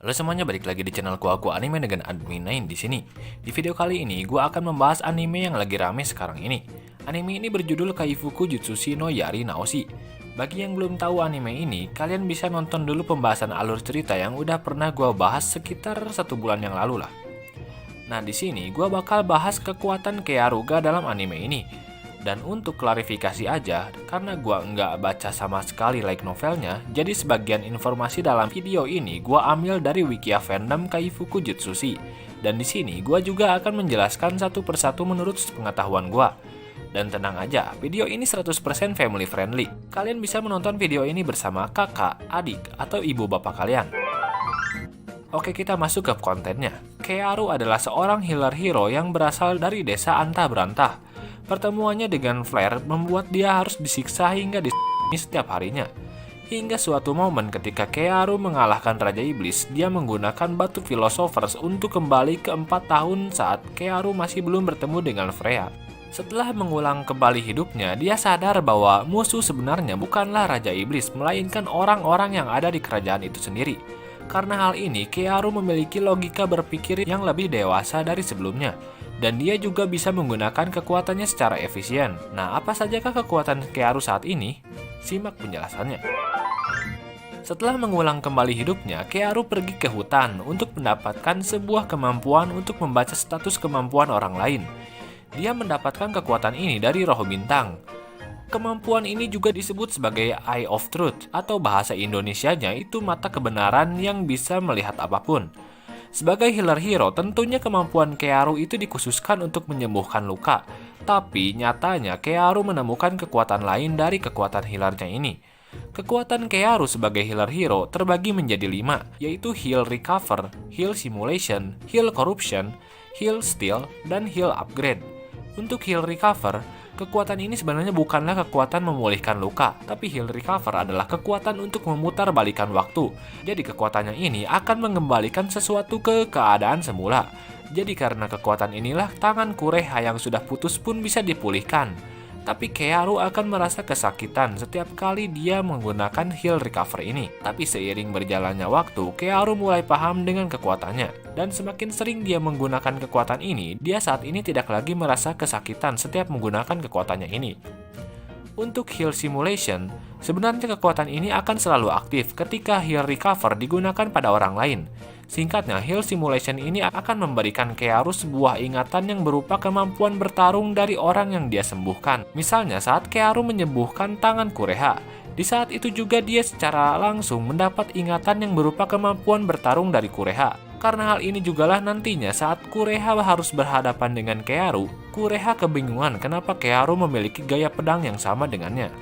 Halo semuanya, balik lagi di channel aku Anime dengan Admin9 di sini. Di video kali ini, gua akan membahas anime yang lagi rame sekarang ini. Anime ini berjudul Kaifuku Jutsushi no Yari Naoshi. Bagi yang belum tahu anime ini, kalian bisa nonton dulu pembahasan alur cerita yang udah pernah gua bahas sekitar 1 bulan yang lalu lah. Nah, di sini gua bakal bahas kekuatan Keiaruga dalam anime ini. Dan untuk klarifikasi aja, karena gua nggak baca sama sekali light novelnya, jadi sebagian informasi dalam video ini gua ambil dari Wikia fandom Kaifuku Jutsushi. Dan di sini gua juga akan menjelaskan satu persatu menurut pengetahuan gua. Dan tenang aja, video ini 100% family friendly. Kalian bisa menonton video ini bersama kakak, adik, atau ibu bapak kalian. Oke, kita masuk ke kontennya. Keiaru adalah seorang healer hero yang berasal dari desa Antah Berantah. Pertemuannya dengan Flare membuat dia harus disiksa hingga setiap harinya. Hingga suatu momen ketika Keiaru mengalahkan Raja Iblis, dia menggunakan batu Philosophers untuk kembali ke 4 tahun saat Keiaru masih belum bertemu dengan Freya. Setelah mengulang kembali hidupnya, dia sadar bahwa musuh sebenarnya bukanlah Raja Iblis, melainkan orang-orang yang ada di kerajaan itu sendiri. Karena hal ini, Keiaru memiliki logika berpikir yang lebih dewasa dari sebelumnya. Dan dia juga bisa menggunakan kekuatannya secara efisien. Nah, apa sajakah kekuatan Keiaru saat ini? Simak penjelasannya. Setelah mengulang kembali hidupnya, Keiaru pergi ke hutan untuk mendapatkan sebuah kemampuan untuk membaca status kemampuan orang lain. Dia mendapatkan kekuatan ini dari roh bintang. Kemampuan ini juga disebut sebagai Eye of Truth, atau bahasa Indonesianya itu mata kebenaran yang bisa melihat apapun. Sebagai healer hero, tentunya kemampuan Keiaru itu dikhususkan untuk menyembuhkan luka. Tapi nyatanya Keiaru menemukan kekuatan lain dari kekuatan healernya ini. Kekuatan Keiaru sebagai healer hero terbagi menjadi 5, yaitu Heal Recover, Heal Simulation, Heal Corruption, Heal Steal, dan Heal Upgrade. Untuk Heal Recover, kekuatan ini sebenarnya bukanlah kekuatan memulihkan luka, tapi Heal Recover adalah kekuatan untuk memutar balikan waktu. Jadi kekuatannya ini akan mengembalikan sesuatu ke keadaan semula. Jadi karena kekuatan inilah tangan Kureha yang sudah putus pun bisa dipulihkan. Tapi Keiaru akan merasa kesakitan setiap kali dia menggunakan Heal Recover ini. Tapi seiring berjalannya waktu, Keiaru mulai paham dengan kekuatannya. Dan semakin sering dia menggunakan kekuatan ini, dia saat ini tidak lagi merasa kesakitan setiap menggunakan kekuatannya ini. Untuk Heal Simulation, sebenarnya kekuatan ini akan selalu aktif ketika Heal Recover digunakan pada orang lain. Singkatnya, Heal Simulation ini akan memberikan Keiaru sebuah ingatan yang berupa kemampuan bertarung dari orang yang dia sembuhkan. Misalnya saat Keiaru menyembuhkan tangan Kureha, di saat itu juga dia secara langsung mendapat ingatan yang berupa kemampuan bertarung dari Kureha. Karena hal ini jugalah nantinya saat Kureha harus berhadapan dengan Keiaru, Kureha kebingungan kenapa Keiaru memiliki gaya pedang yang sama dengannya.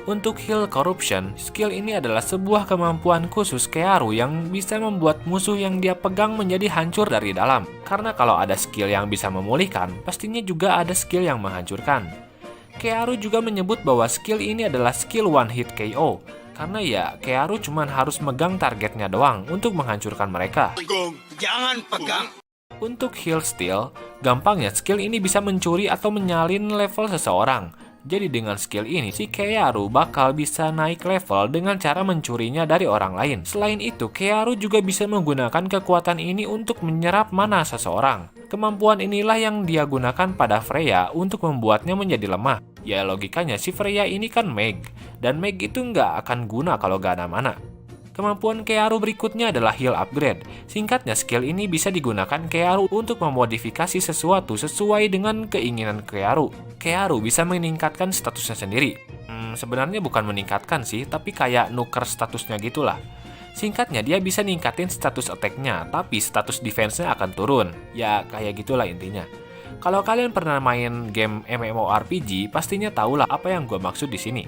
Untuk Heal Corruption, skill ini adalah sebuah kemampuan khusus Keiaru yang bisa membuat musuh yang dia pegang menjadi hancur dari dalam. Karena kalau ada skill yang bisa memulihkan, pastinya juga ada skill yang menghancurkan. Keiaru juga menyebut bahwa skill ini adalah skill one hit KO. Karena ya, Keiaru cuma harus megang targetnya doang untuk menghancurkan mereka. Jangan pegang. Untuk Heal Steal, gampangnya skill ini bisa mencuri atau menyalin level seseorang. Jadi dengan skill ini, si Keiaru bakal bisa naik level dengan cara mencurinya dari orang lain. Selain itu, Keiaru juga bisa menggunakan kekuatan ini untuk menyerap mana seseorang. Kemampuan inilah yang dia gunakan pada Freya untuk membuatnya menjadi lemah. Ya logikanya si Freya ini kan Meg, dan Meg itu nggak akan guna kalau nggak ada mana. Kemampuan Keiaru berikutnya adalah Heal Upgrade. Singkatnya, skill ini bisa digunakan Keiaru untuk memodifikasi sesuatu sesuai dengan keinginan Keiaru. Keiaru bisa meningkatkan statusnya sendiri. Sebenarnya bukan meningkatkan sih, tapi kayak nuker statusnya gitulah. Singkatnya, dia bisa ningkatin status attack-nya, tapi status defense-nya akan turun. Ya, kayak gitulah intinya. Kalau kalian pernah main game MMORPG, pastinya tahulah apa yang gue maksud di sini.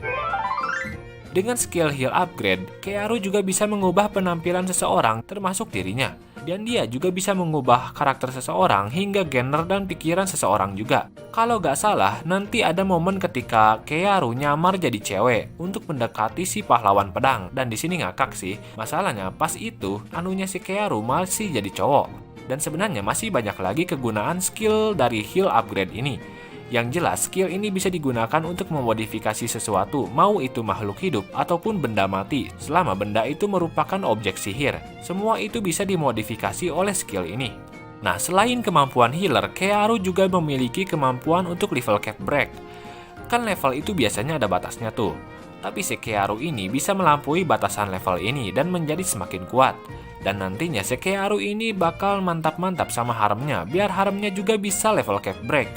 Dengan skill Heal Upgrade, Keiaru juga bisa mengubah penampilan seseorang termasuk dirinya. Dan dia juga bisa mengubah karakter seseorang hingga genre dan pikiran seseorang juga. Kalau gak salah, nanti ada momen ketika Keiaru nyamar jadi cewek untuk mendekati si pahlawan pedang. Dan di sini ngakak sih, masalahnya pas itu anunya si Keiaru masih jadi cowok. Dan sebenarnya masih banyak lagi kegunaan skill dari Heal Upgrade ini. Yang jelas, skill ini bisa digunakan untuk memodifikasi sesuatu, mau itu makhluk hidup ataupun benda mati, selama benda itu merupakan objek sihir. Semua itu bisa dimodifikasi oleh skill ini. Nah, selain kemampuan healer, Kearu juga memiliki kemampuan untuk level cap break. Kan level itu biasanya ada batasnya tuh. Tapi si Kearu ini bisa melampaui batasan level ini dan menjadi semakin kuat. Dan nantinya si Kearu ini bakal mantap-mantap sama haremnya, biar haremnya juga bisa level cap break.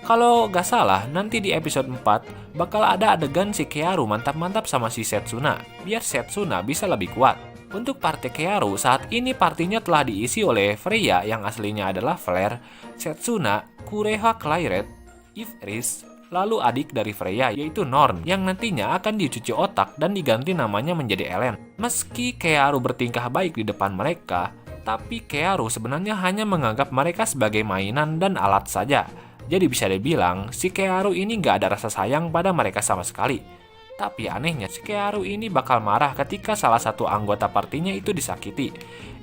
Kalau gak salah, nanti di episode 4 bakal ada adegan si Kearu mantap-mantap sama si Setsuna, biar Setsuna bisa lebih kuat. Untuk party Kearu, saat ini partinya telah diisi oleh Freya yang aslinya adalah Flare, Setsuna, Kureha Clairet, Ivris, lalu adik dari Freya yaitu Norn yang nantinya akan dicuci otak dan diganti namanya menjadi Ellen. Meski Kearu bertingkah baik di depan mereka, tapi Kearu sebenarnya hanya menganggap mereka sebagai mainan dan alat saja. Jadi bisa dibilang, si Kearu ini gak ada rasa sayang pada mereka sama sekali. Tapi anehnya, si Kearu ini bakal marah ketika salah satu anggota partinya itu disakiti.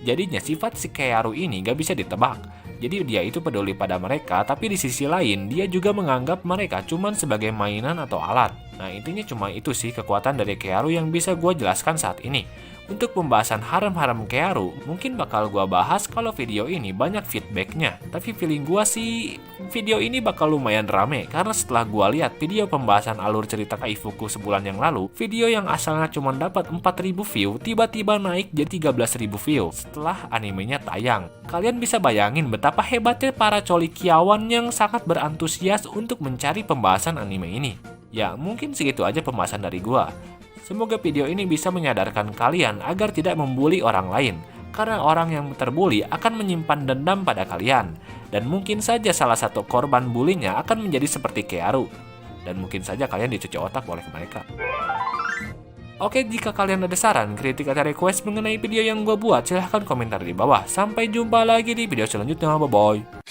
Jadinya sifat si Kearu ini gak bisa ditebak. Jadi dia itu peduli pada mereka, tapi di sisi lain dia juga menganggap mereka cuman sebagai mainan atau alat. Nah intinya cuma itu sih kekuatan dari Kearu yang bisa gue jelaskan saat ini. Untuk pembahasan harem-harem Kearu, mungkin bakal gua bahas kalau video ini banyak feedbacknya. Tapi feeling gua sih, video ini bakal lumayan rame. Karena setelah gua lihat video pembahasan alur cerita Kaifuku sebulan yang lalu, video yang asalnya cuma dapat 4.000 view, tiba-tiba naik jadi 13.000 view setelah animenya tayang. Kalian bisa bayangin betapa hebatnya para colikiawan yang sangat berantusias untuk mencari pembahasan anime ini. Ya, mungkin segitu aja pembahasan dari gua. Semoga video ini bisa menyadarkan kalian agar tidak membuli orang lain, karena orang yang terbuli akan menyimpan dendam pada kalian, dan mungkin saja salah satu korban bulinya akan menjadi seperti Kearu, dan mungkin saja kalian dicuci otak oleh mereka. Oke, jika kalian ada saran, kritik, atau request mengenai video yang gue buat, silahkan komentar di bawah. Sampai jumpa lagi di video selanjutnya, bye-bye.